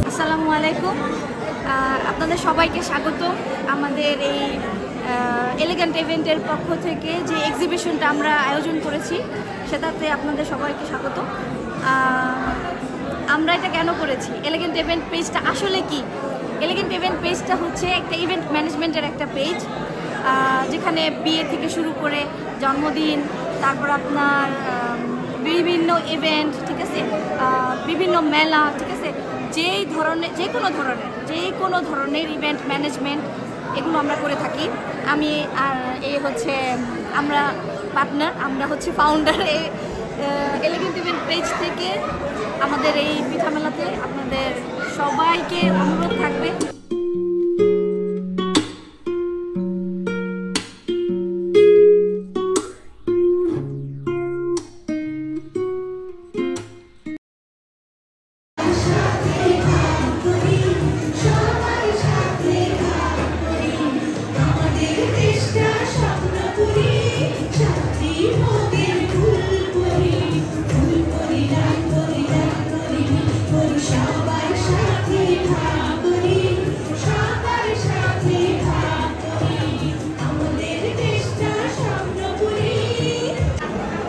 আসসালামু আলাইকুম, আপনাদের সবাইকে স্বাগত। আমাদের এই এলিগেন্ট ইভেন্টের পক্ষ থেকে যে এক্সিবিশনটা আমরা আয়োজন করেছি সেটাতে আপনাদের সবাইকে স্বাগত। আমরা এটা কেন করেছি, এলিগেন্ট ইভেন্ট পেজটা আসলে কি? এলিগেন্ট ইভেন্ট পেজটা হচ্ছে একটা ইভেন্ট ম্যানেজমেন্টের একটা পেজ, যেখানে বিয়ে থেকে শুরু করে জন্মদিন, তারপর আপনার বিভিন্ন ইভেন্ট, ঠিক আছে, বিভিন্ন মেলা, ঠিক আছে, যে কোনো ধরনের ইভেন্ট ম্যানেজমেন্ট এগুলো আমরা করে থাকি। আমি এই হচ্ছে আমরা পার্টনার, আমরা হচ্ছে ফাউন্ডার এই এলিগেন্ট ইভেন্ট পেজ থেকে। আমাদের এই পিঠা মেলাতে আপনাদের সবাইকে অনুরোধ থাকবে।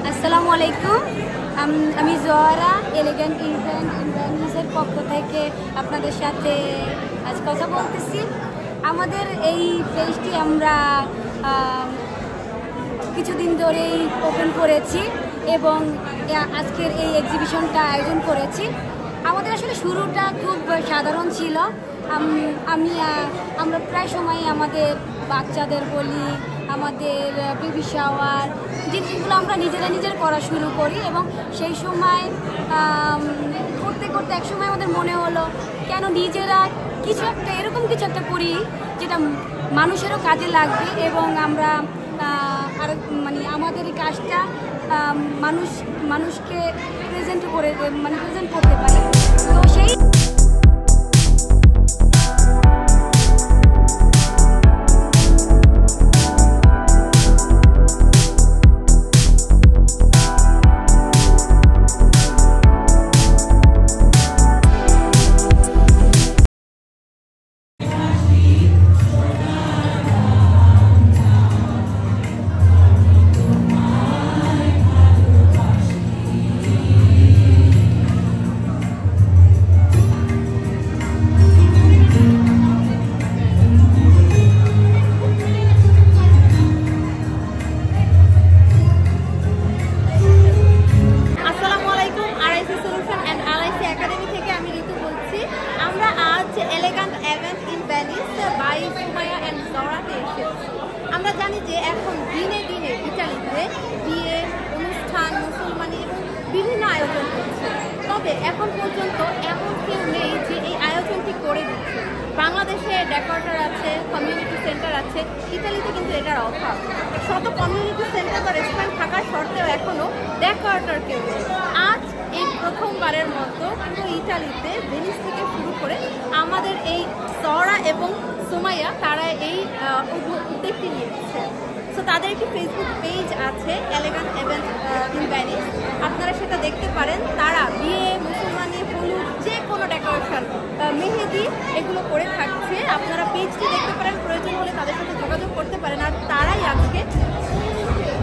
আসসালামু আলাইকুম, আমি জোয়ারা, এলিগেন্ট ইভেন্ট ইনভেন্টসের পক্ষ থেকে আপনাদের সাথে আজ কথা বলতেছি। আমাদের এই পেজটি আমরা কিছুদিন ধরেই ওপেন করেছি এবং আজকের এই এক্সিবিশনটা আয়োজন করেছি। আমাদের আসলে শুরুটা খুব সাধারণ ছিল। আমরা প্রায় সময় আমাদের বাচ্চাদের বলি, আমাদের বেবি শাওয়ার জিনিসগুলো আমরা নিজের করা শুরু করি এবং সেই সময় করতে করতে একসময় আমাদের মনে হলো কেন নিজেরা এরকম কিছু একটা করি যেটা মানুষেরও কাজে লাগবে এবং আমরা আর আমাদের এই কাজটা মানুষকে প্রেজেন্ট করতে পারি। তো সেই আমরা জানি যে এখন দিনে দিনে ইতালিতে বিয়ে অনুষ্ঠান, মুসলমানি এবং বিভিন্ন আয়োজন হচ্ছে, তবে এখন পর্যন্ত এমন কেউ নেই যে এই আয়োজনটি করে দিচ্ছে। বাংলাদেশে ডেকোরেটর আছে, কমিউনিটি সেন্টার আছে, ইতালিতে কিন্তু এটার অভাব। শত কমিউনিটি সেন্টার বা রেস্টুরেন্ট থাকার সত্ত্বেও এখনও ডেকোরেটর কেউ নেই। আজ এই প্রথমবারের মতো পুরো ইতালিতে ভেনিস থেকে শুরু করে আমাদের এই জোয়ারা এবং সুমাইয়া তারা এই উদ্যোগটি নিয়েছে। সো তাদের একটি ফেসবুক পেজ আছে, এলিগেন্ট ইভেন্ট ইন ভেনিস, আপনারা সেটা দেখতে পারেন। তারা বিয়ে, মুসলমানি, হলুদ, যে কোনো ডেকোরেশন, মেহেদি এগুলো করে থাকছে। আপনারা পেজটি দেখতে পারেন, প্রয়োজন হলে তাদের সাথে যোগাযোগ করতে পারেন। আর তারাই আজকে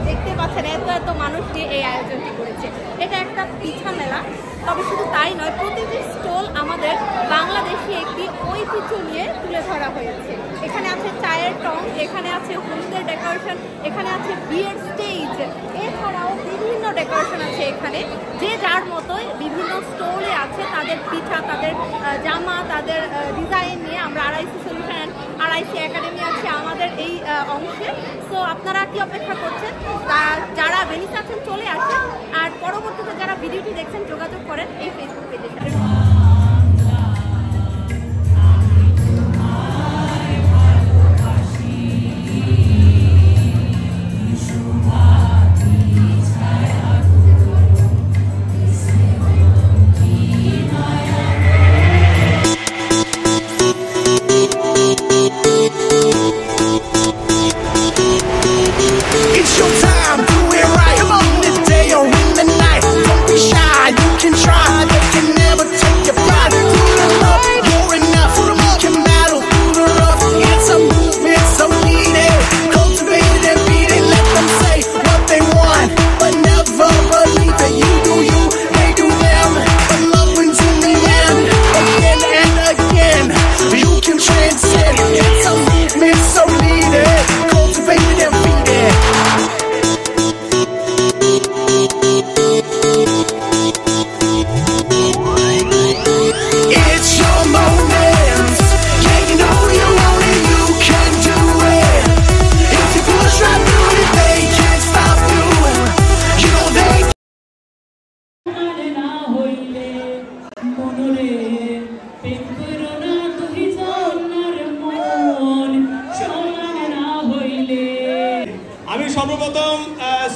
দেখতে পাচ্ছেন এত মানুষ নিয়ে এই আয়োজনটি করেছে। এটা একটা পিঠা মেলা, তবে শুধু তাই নয়, প্রতিটি স্টল আমাদের বাংলাদেশি একটি ঐতিহ্য নিয়ে তুলে ধরা হয়েছে। এখানে আছে চায়ের টং, এখানে আছে হলুদের ডেকোরেশন, এখানে আছে বিয়ের স্টেজ, এছাড়াও বিভিন্ন ডেকোরেশন আছে এখানে। যে যার মতোই বিভিন্ন স্টলে আছে তাদের পিঠা, তাদের জামা, তাদের ডিজাইন নিয়ে। আমরা RIC solution and RIC academy আছে আমাদের এই অংশে। সো আপনারা কি অপেক্ষা করছেন? যারা ভেনিস আছেন চলে আসেন, আর পরবর্তীতে যারা ভিডিওটি দেখছেন যোগাযোগ করেন এই ফেসবুক পেজের সাথে। আমি সর্বপ্রথম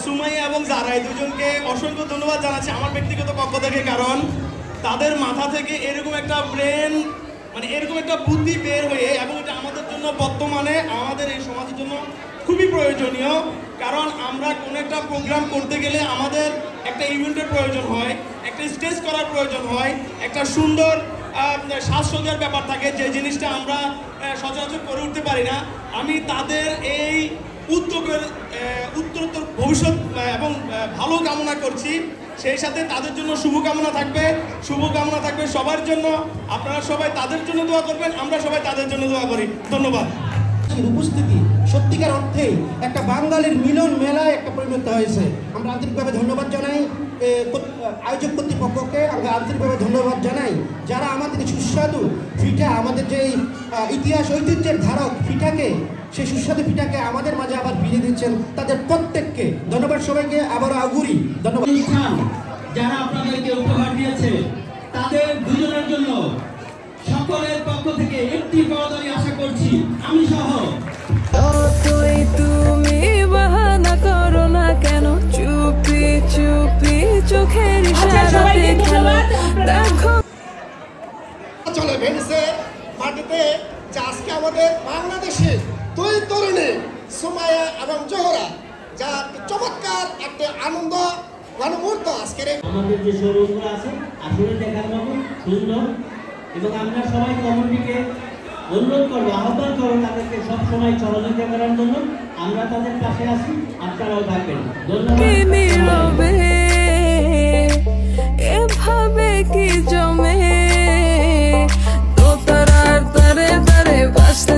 সুমাইয়া এবং জারা এই দুজনকে অসংখ্য ধন্যবাদ জানাচ্ছি আমার ব্যক্তিগত পক্ষ থেকে, কারণ তাদের মাথা থেকে এরকম একটা ব্রেন মানে এরকম একটা বুদ্ধি বের হয়ে, এবং এটা আমাদের জন্য বর্তমানে আমাদের এই সমাজের জন্য খুবই প্রয়োজনীয়। কারণ আমরা কোনো একটা প্রোগ্রাম করতে গেলে আমাদের একটা ইভেন্টের প্রয়োজন হয়, একটা স্টেজ করার প্রয়োজন হয়, একটা সুন্দর সাজসজ্জার ব্যাপার থাকে, যে জিনিসটা আমরা সচরাচর করে উঠতে পারি না। আমি তাদের এই উদ্যোগের উত্তরোত্তর ভবিষ্যৎ এবং ভালো কামনা করছি। সেই সাথে তাদের জন্য শুভকামনা থাকবে সবার জন্য। আপনারা সবাই তাদের জন্য দোয়া করবেন, আমরা সবাই তাদের জন্য দোয়া করি। ধন্যবাদ। উপস্থিতি সত্যিকার অর্থে একটা বাঙালির মিলন মেলায় একটা পরিণত হয়েছে। আমরা আন্তরিকভাবে ধন্যবাদ জানাই আয়োজক কর্তৃপক্ষকে, আমরা আন্তরিকভাবে ধন্যবাদ জানাই যারা আমাদের সুস্বাদু পিঠা, আমাদের যে ইতিহাস ঐতিহ্যের ধারক পিঠাকে, সেই সুস্বাদু পিঠাকে আমাদের মাঝে আবার ফিরিয়ে দিচ্ছেন, তাদের প্রত্যেককে ধন্যবাদ। সবাইকে আবারও আগুরি ধন্যবাদ। যারা আপনাদেরকে উপহার দিয়েছে তাদের দুজনের জন্য সকলের পক্ষ থেকে একটি করতালি আশা করছি, আমি সহ। যতই তুমি বাহানা করো না কেন, চুপি চুপি চোখের ইশারাতে খেলো, দেখো চলে ভেন্সে মাটিতে যে আজকে আমাদের বাংলাদেশে দুই তরুণী সুমাইয়া এবং জোহরা, যা চমৎকার একটা আনন্দ মুহূর্ত আজকের। আমাদের যে শোরুমগুলো আছে আসলে দেখার মতো সুন্দর, এবং আমরা সবাই কমিটিকে অনুরোধ করবো, আহ্বান করবো তাদেরকে সবসময় সহযোগিতা করার জন্য। আমরা তাদের পাশে আছি, আপনারাও থাকবেন। ধন্যবাদ। এভাবে কি জমে তো তারার তারে তারে বাঁচতে